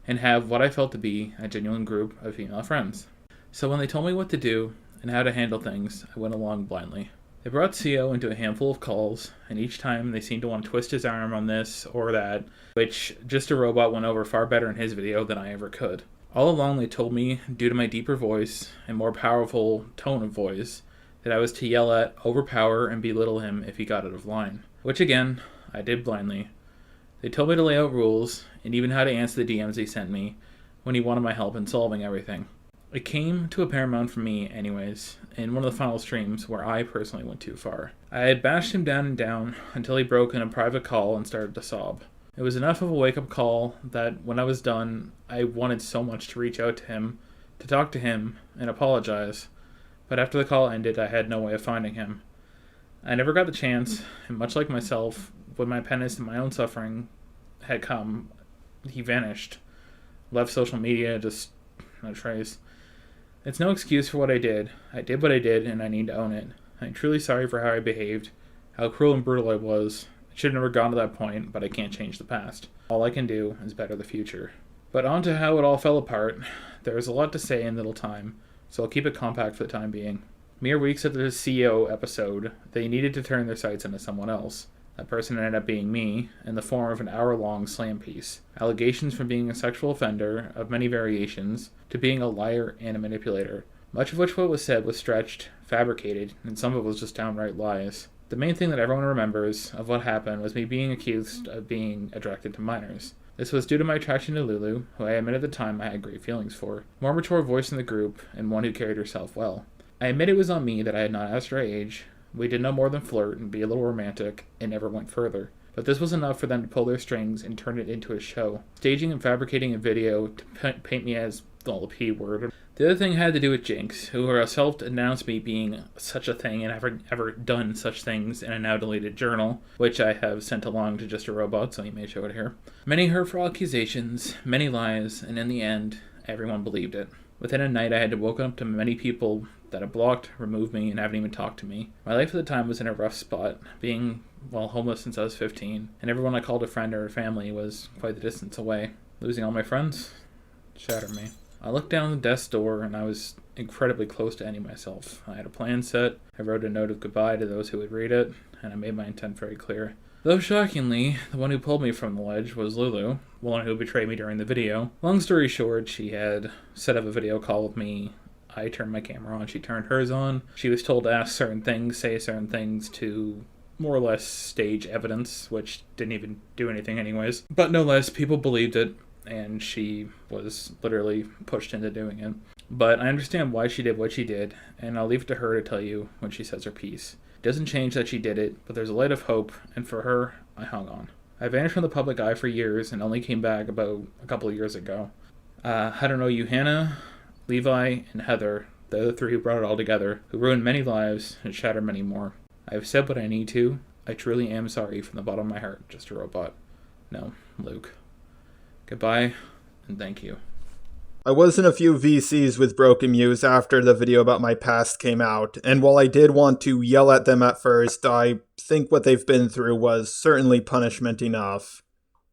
and have what I felt to be a genuine group of female friends. So when they told me what to do, and how to handle things, I went along blindly. They brought CO into a handful of calls, and each time they seemed to want to twist his arm on this or that, which just a robot went over far better in his video than I ever could. All along they told me, due to my deeper voice and more powerful tone of voice, that I was to yell at, overpower, and belittle him if he got out of line. Which again, I did blindly. They told me to lay out rules, and even how to answer the DMs they sent me when he wanted my help in solving everything. It came to a paramount for me, anyways, in one of the final streams where I personally went too far. I had bashed him down and down until he broke in a private call and started to sob. It was enough of a wake-up call that when I was done, I wanted so much to reach out to him, to talk to him, and apologize. But after the call ended, I had no way of finding him. I never got the chance, and much like myself, when my penance and my own suffering had come, he vanished. Left social media, just no trace. It's no excuse for what I did. I did what I did, and I need to own it. I'm truly sorry for how I behaved, how cruel and brutal I was. I should have never gone to that point, but I can't change the past. All I can do is better the future. But on to how it all fell apart. There is a lot to say in little time, so I'll keep it compact for the time being. Mere weeks after the CEO episode, they needed to turn their sights into someone else. That person ended up being me, in the form of an hour-long slam piece. Allegations from being a sexual offender, of many variations, to being a liar and a manipulator. Much of which what was said was stretched, fabricated, and some of it was just downright lies. The main thing that everyone remembers of what happened was me being accused of being attracted to minors. This was due to my attraction to Lulu, who I admit at the time I had great feelings for. More mature voice in the group, and one who carried herself well. I admit it was on me that I had not asked her age. We did no more than flirt and be a little romantic, and never went further. But this was enough for them to pull their strings and turn it into a show. Staging and fabricating a video to paint me as, well, the P word. The other thing had to do with Jinx, who herself announced me being such a thing and ever done such things in a now deleted journal, which I have sent along to just a robot, so you may show it here. Many hurtful accusations, many lies, and in the end, everyone believed it. Within a night, I had to woke up to many people that had blocked, removed me, and haven't even talked to me. My life at the time was in a rough spot, being, well, homeless since I was 15, and everyone I called a friend or a family was quite the distance away. Losing all my friends shattered me. I looked down the desk door, and I was incredibly close to ending myself. I had a plan set, I wrote a note of goodbye to those who would read it, and I made my intent very clear. Though shockingly, the one who pulled me from the ledge was Lulu, the one who betrayed me during the video. Long story short, she had set up a video call with me. I turned my camera on, she turned hers on. She was told to ask certain things, say certain things to more or less stage evidence, which didn't even do anything anyways. But no less, people believed it, and she was literally pushed into doing it. But I understand why she did what she did, and I'll leave it to her to tell you when she says her piece. It doesn't change that she did it, but there's a light of hope, and for her, I hung on. I vanished from the public eye for years, and only came back about a couple of years ago. I don't know you, Hannah, Levi, and Heather, the other three who brought it all together, who ruined many lives and shattered many more. I have said what I need to. I truly am sorry from the bottom of my heart, just a robot. No, Luke. Goodbye, and thank you. I was in a few VCs with Broken Muse after the video about my past came out, and while I did want to yell at them at first, I think what they've been through was certainly punishment enough.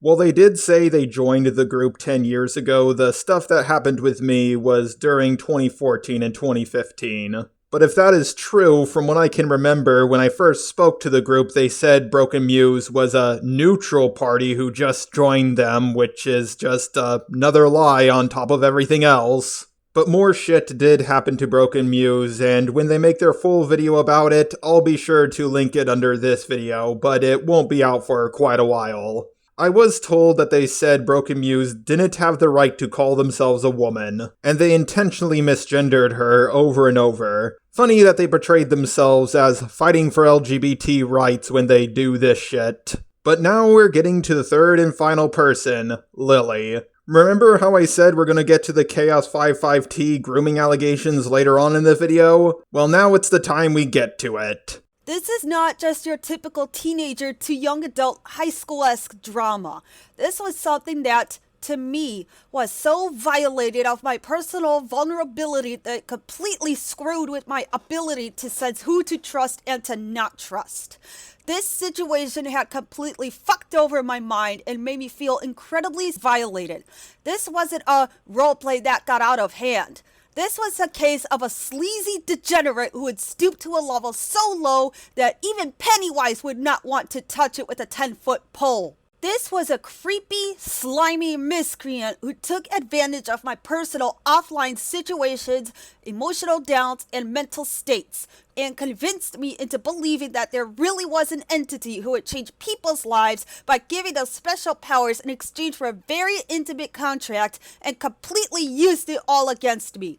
While they did say they joined the group 10 years ago, the stuff that happened with me was during 2014 and 2015. But if that is true, from what I can remember, when I first spoke to the group, they said Broken Muse was a neutral party who just joined them, which is just another lie on top of everything else. But more shit did happen to Broken Muse, and when they make their full video about it, I'll be sure to link it under this video, but it won't be out for quite a while. I was told that they said Broken Muse didn't have the right to call themselves a woman, and they intentionally misgendered her over and over. Funny that they portrayed themselves as fighting for LGBT rights when they do this shit. But now we're getting to the third and final person, Lily. Remember how I said we're gonna get to the Chaos 55T grooming allegations later on in the video? Well, now it's the time we get to it. This is not just your typical teenager to young adult high school-esque drama. This was something that, to me, was so violated of my personal vulnerability that it completely screwed with my ability to sense who to trust and to not trust. This situation had completely fucked over my mind and made me feel incredibly violated. This wasn't a roleplay that got out of hand. This was a case of a sleazy degenerate who had stooped to a level so low that even Pennywise would not want to touch it with a 10-foot pole. This was a creepy, slimy miscreant who took advantage of my personal offline situations, emotional downs, and mental states, and convinced me into believing that there really was an entity who would change people's lives by giving them special powers in exchange for a very intimate contract, and completely used it all against me.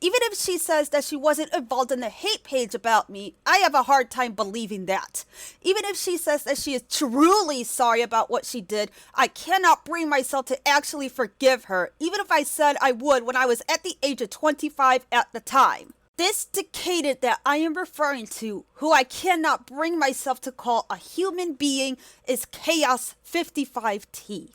Even if she says that she wasn't involved in the hate page about me, I have a hard time believing that. Even if she says that she is truly sorry about what she did, I cannot bring myself to actually forgive her, even if I said I would when I was at the age of 25 at the time. This decadent that I am referring to, who I cannot bring myself to call a human being, is Chaos 55T.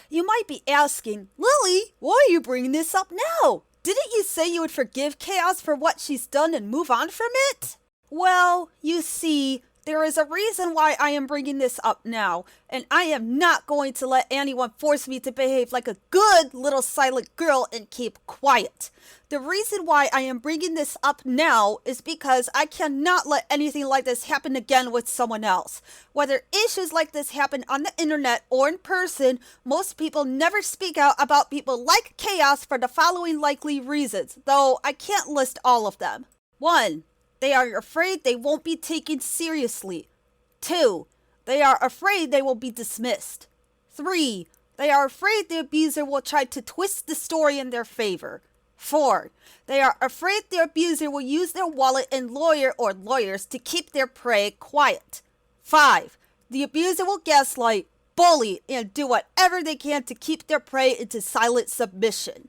You might be asking, Lily, why are you bringing this up now? Didn't you say you would forgive Chaos for what she's done and move on from it? Well, you see, there is a reason why I am bringing this up now, and I am not going to let anyone force me to behave like a good little silent girl and keep quiet. The reason why I am bringing this up now is because I cannot let anything like this happen again with someone else. Whether issues like this happen on the internet or in person, most people never speak out about people like Chaos for the following likely reasons, though I can't list all of them. 1. They are afraid they won't be taken seriously. 2. They are afraid they will be dismissed. 3. They are afraid the abuser will try to twist the story in their favor. 4. They are afraid the abuser will use their wallet and lawyer or lawyers to keep their prey quiet. 5. The abuser will gaslight, bully, and do whatever they can to keep their prey into silent submission.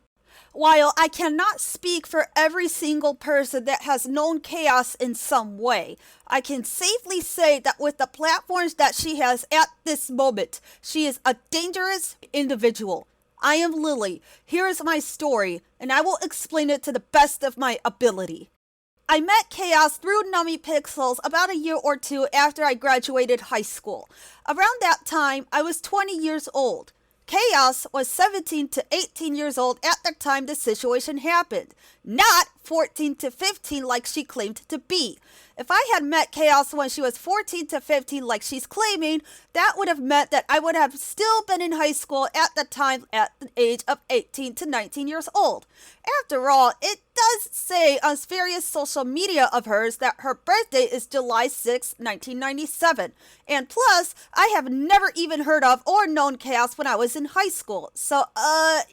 While I cannot speak for every single person that has known Chaos in some way, I can safely say that with the platforms that she has at this moment, she is a dangerous individual. I am Lily. Here is my story, and I will explain it to the best of my ability. I met Chaos through NummyPixels about a year or two after I graduated high school. Around that time, I was 20 years old. Chaos was 17 to 18 years old at the time the situation happened, not 14 to 15 like she claimed to be. If I had met Chaos when she was 14 to 15 like she's claiming, that would have meant that I would have still been in high school at the time at the age of 18 to 19 years old. After all, it does say on various social media of hers that her birthday is July 6, 1997. And plus, I have never even heard of or known Chaos when I was in high school. So,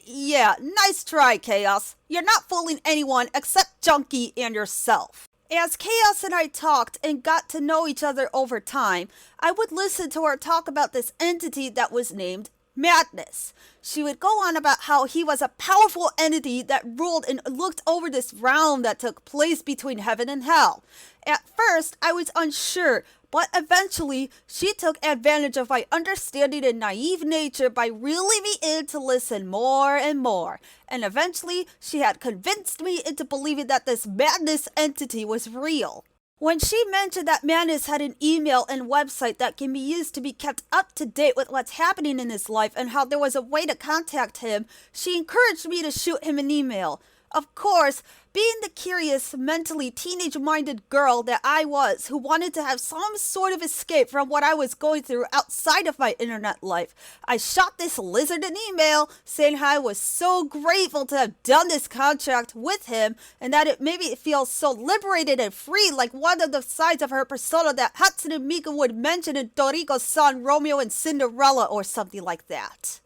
yeah, nice try, Chaos. You're not fooling anyone except Junkie and yourself. As Chaos and I talked and got to know each other over time, I would listen to her talk about this entity that was named Madness. She would go on about how he was a powerful entity that ruled and looked over this realm that took place between heaven and hell. At first, I was unsure, but eventually, she took advantage of my understanding and naive nature by reeling me in to listen more and more. And eventually, she had convinced me into believing that this Madness entity was real. When she mentioned that Menace had an email and website that can be used to be kept up to date with what's happening in his life and how there was a way to contact him, she encouraged me to shoot him an email. Of course, being the curious, mentally teenage-minded girl that I was who wanted to have some sort of escape from what I was going through outside of my internet life, I shot this lizard an email saying how I was so grateful to have done this contract with him and that it made me feel so liberated and free, like one of the sides of her persona that Hatsune Miku would mention in Toriko-san, Romeo and Cinderella or something like that.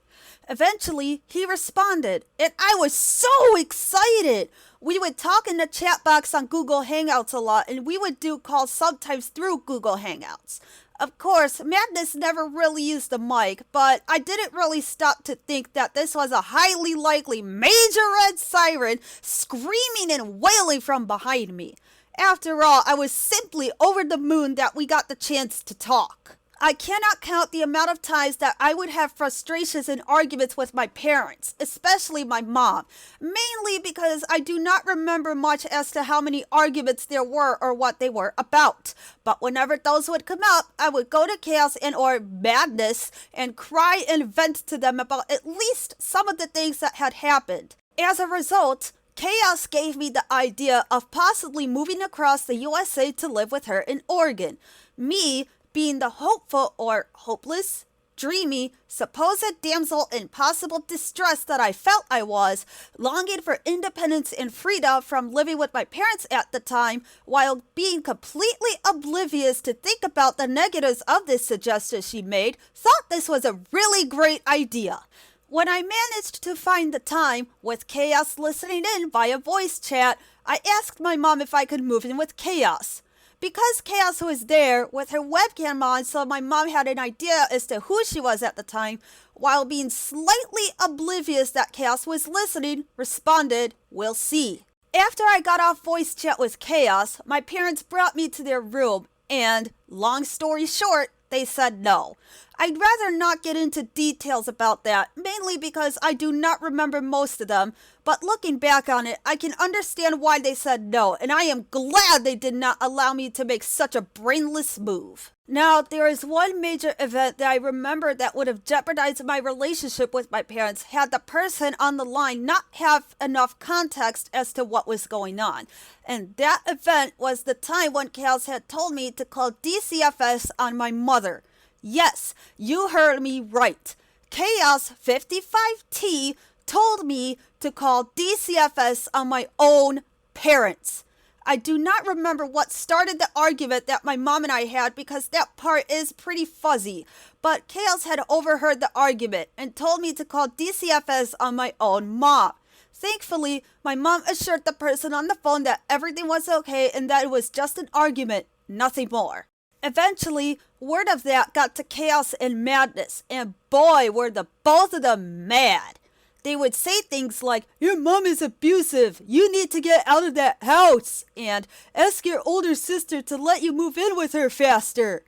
Eventually, he responded, and I was so excited! We would talk in the chat box on Google Hangouts a lot, and we would do calls sometimes through Google Hangouts. Of course, Madness never really used the mic, but I didn't really stop to think that this was a highly likely major red siren screaming and wailing from behind me. After all, I was simply over the moon that we got the chance to talk. I cannot count the amount of times that I would have frustrations and arguments with my parents, especially my mom, mainly because I do not remember much as to how many arguments there were or what they were about. But whenever those would come up, I would go to Chaos and or Madness and cry and vent to them about at least some of the things that had happened. As a result, Chaos gave me the idea of possibly moving across the USA to live with her in Oregon. Me, being the hopeful or hopeless, dreamy, supposed damsel in possible distress that I felt I was, longing for independence and freedom from living with my parents at the time, while being completely oblivious to think about the negatives of this suggestion she made, thought this was a really great idea. When I managed to find the time, with Chaos listening in via voice chat, I asked my mom if I could move in with Chaos. Because Chaos was there with her webcam on, so my mom had an idea as to who she was at the time, while being slightly oblivious that Chaos was listening, responded, "We'll see." After I got off voice chat with Chaos, my parents brought me to their room, and, long story short, they said no. I'd rather not get into details about that, mainly because I do not remember most of them, but looking back on it, I can understand why they said no, and I am glad they did not allow me to make such a brainless move. Now, there is one major event that I remember that would have jeopardized my relationship with my parents had the person on the line not have enough context as to what was going on. And that event was the time when Chaos had told me to call DCFS on my mother. Yes, you heard me right. Chaos 55T told me to call DCFS on my own parents. I do not remember what started the argument that my mom and I had because that part is pretty fuzzy, but Chaos had overheard the argument and told me to call DCFS on my own mom. Thankfully, my mom assured the person on the phone that everything was okay and that it was just an argument, nothing more. Eventually, word of that got to Chaos and Madness, and boy, were the both of them mad. They would say things like, "Your mom is abusive, you need to get out of that house," and "ask your older sister to let you move in with her faster."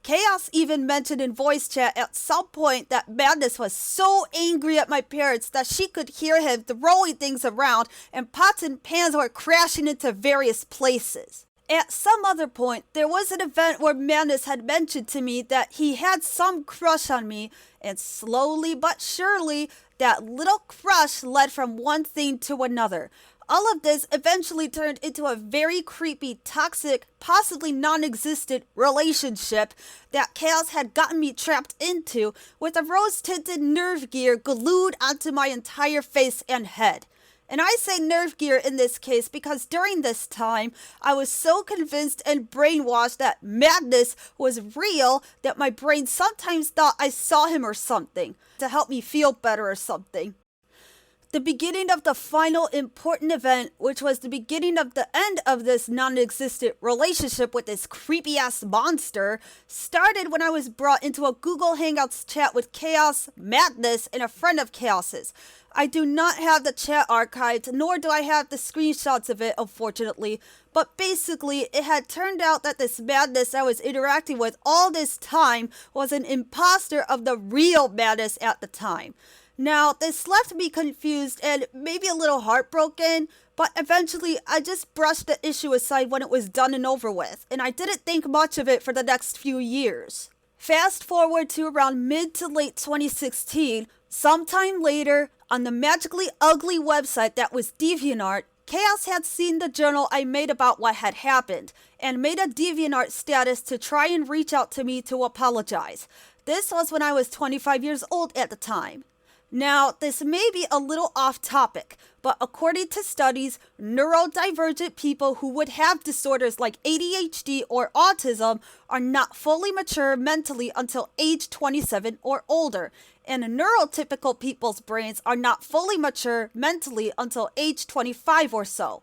Chaos even mentioned in voice chat at some point that Madness was so angry at my parents that she could hear him throwing things around and pots and pans were crashing into various places. At some other point, there was an event where Menace had mentioned to me that he had some crush on me, and slowly but surely, that little crush led from one thing to another. All of this eventually turned into a very creepy, toxic, possibly non-existent relationship that Chaos had gotten me trapped into with a rose-tinted nerve gear glued onto my entire face and head. And I say nerve gear in this case because during this time, I was so convinced and brainwashed that Madness was real that my brain sometimes thought I saw him or something to help me feel better or something. The beginning of the final important event, which was the beginning of the end of this non-existent relationship with this creepy-ass monster, started when I was brought into a Google Hangouts chat with Chaos, Madness, and a friend of Chaos's. I do not have the chat archived, nor do I have the screenshots of it, unfortunately, but basically, it had turned out that this Madness I was interacting with all this time was an imposter of the real Madness at the time. Now, this left me confused and maybe a little heartbroken, but eventually I just brushed the issue aside when it was done and over with, and I didn't think much of it for the next few years. Fast forward to around mid to late 2016, sometime later, on the magically ugly website that was DeviantArt, Chaos had seen the journal I made about what had happened, and made a DeviantArt status to try and reach out to me to apologize. This was when I was 25 years old at the time. Now, this may be a little off topic, but according to studies, neurodivergent people who would have disorders like ADHD or autism are not fully mature mentally until age 27 or older, and neurotypical people's brains are not fully mature mentally until age 25 or so.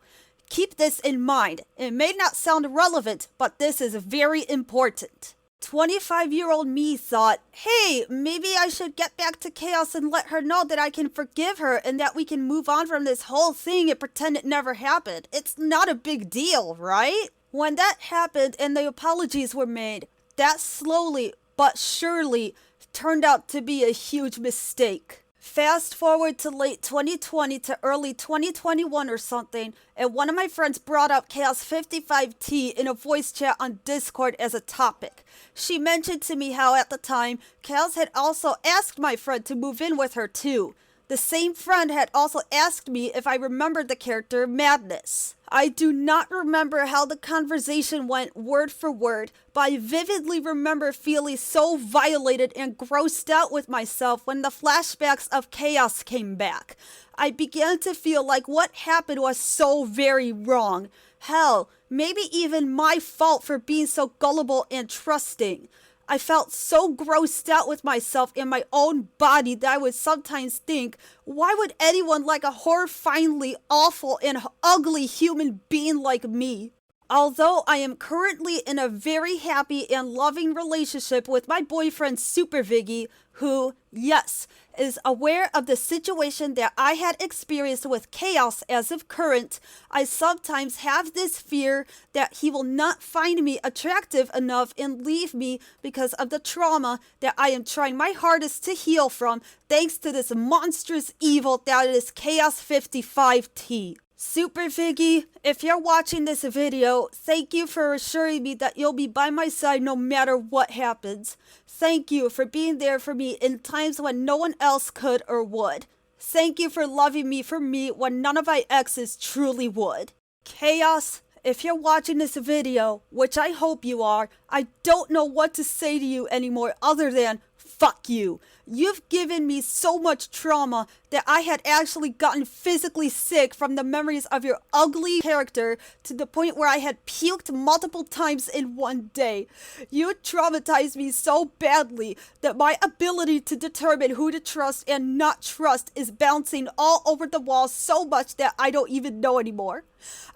Keep this in mind. It may not sound relevant, but this is very important. 25-year-old me thought, hey, maybe I should get back to Chaos and let her know that I can forgive her and that we can move on from this whole thing and pretend it never happened. It's not a big deal, right? When that happened and the apologies were made, that slowly but surely turned out to be a huge mistake. Fast forward to late 2020 to early 2021 or something, and one of my friends brought up Chaos 55T in a voice chat on Discord as a topic. She mentioned to me how at the time, Chaos had also asked my friend to move in with her too. The same friend had also asked me if I remembered the character Menace. I do not remember how the conversation went word for word, but I vividly remember feeling so violated and grossed out with myself when the flashbacks of chaos came back. I began to feel like what happened was so very wrong. Hell, maybe even my fault for being so gullible and trusting. I felt so grossed out with myself and my own body that I would sometimes think, why would anyone like a horrifyingly awful and ugly human being like me? Although I am currently in a very happy and loving relationship with my boyfriend Super Viggy, who, yes, is aware of the situation that I had experienced with chaos as of current, I sometimes have this fear that he will not find me attractive enough and leave me because of the trauma that I am trying my hardest to heal from thanks to this monstrous evil that is Chaos 55T. Super Viggy, if you're watching this video, thank you for assuring me that you'll be by my side no matter what happens. Thank you for being there for me in times when no one else could or would. Thank you for loving me for me when none of my exes truly would. Chaos, if you're watching this video, which I hope you are, I don't know what to say to you anymore other than fuck you. You've given me so much trauma that I had actually gotten physically sick from the memories of your ugly character to the point where I had puked multiple times in one day. You traumatized me so badly that my ability to determine who to trust and not trust is bouncing all over the walls so much that I don't even know anymore.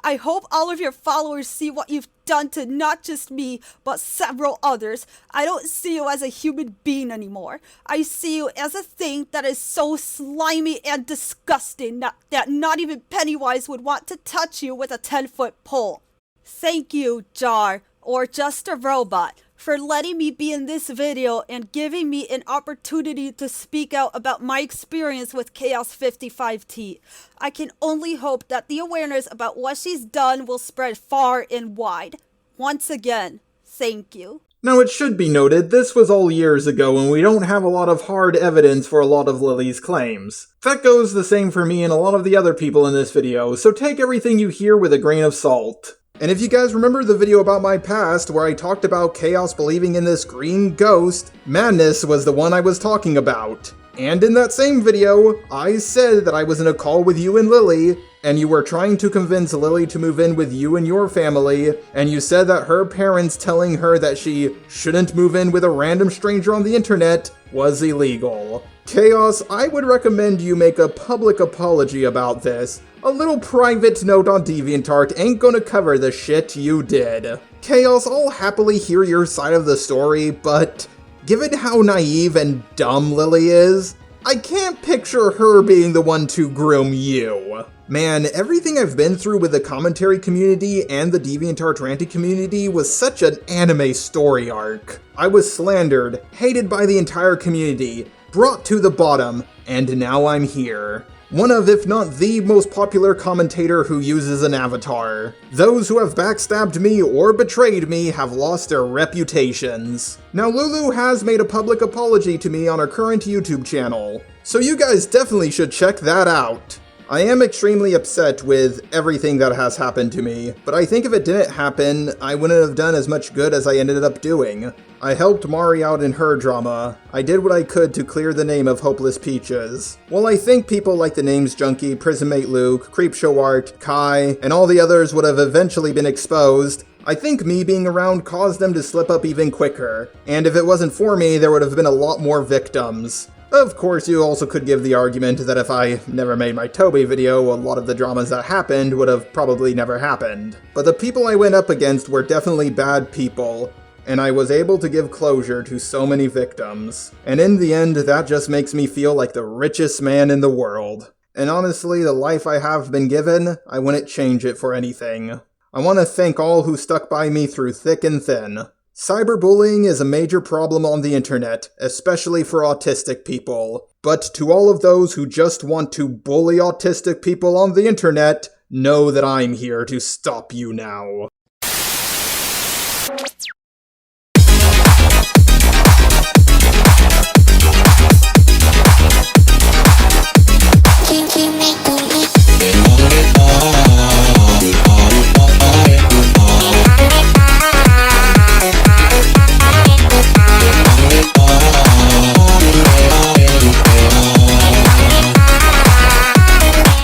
I hope all of your followers see what you've done to not just me, but several others. I don't see you as a human being anymore. I see you as a thing that is so slimy and disgusting that not even Pennywise would want to touch you with a 10-foot pole. Thank you, Jar, or just a robot, for letting me be in this video and giving me an opportunity to speak out about my experience with Chaos 55T. I can only hope that the awareness about what she's done will spread far and wide. Once again, thank you. Now it should be noted, this was all years ago and we don't have a lot of hard evidence for a lot of Lily's claims. That goes the same for me and a lot of the other people in this video, so take everything you hear with a grain of salt. And if you guys remember the video about my past where I talked about Chaos believing in this green ghost, Menace was the one I was talking about. And in that same video, I said that I was in a call with you and Lily, and you were trying to convince Lily to move in with you and your family, and you said that her parents telling her that she shouldn't move in with a random stranger on the internet was illegal. Chaos, I would recommend you make a public apology about this. A little private note on DeviantArt ain't gonna cover the shit you did. Chaos, I'll happily hear your side of the story, but given how naive and dumb Lily is, I can't picture her being the one to groom you. Man, everything I've been through with the commentary community and the DeviantArt ranting community was such an anime story arc. I was slandered, hated by the entire community, brought to the bottom, and now I'm here. One of, if not the most popular commentator who uses an avatar. Those who have backstabbed me or betrayed me have lost their reputations. Now Lulu has made a public apology to me on her current YouTube channel, so you guys definitely should check that out. I am extremely upset with everything that has happened to me, but I think if it didn't happen, I wouldn't have done as much good as I ended up doing. I helped Mari out in her drama. I did what I could to clear the name of Hopeless Peaches. While I think people like TheNamesJunkie, Prismmate Luke, CreepshowArt, Kai, and all the others would have eventually been exposed, I think me being around caused them to slip up even quicker, and if it wasn't for me, there would have been a lot more victims. Of course, you also could give the argument that if I never made my Toby video, a lot of the dramas that happened would have probably never happened. But the people I went up against were definitely bad people, and I was able to give closure to so many victims. And in the end, that just makes me feel like the richest man in the world. And honestly, the life I have been given, I wouldn't change it for anything. I want to thank all who stuck by me through thick and thin. Cyberbullying is a major problem on the internet, especially for autistic people. But to all of those who just want to bully autistic people on the internet, know that I'm here to stop you now.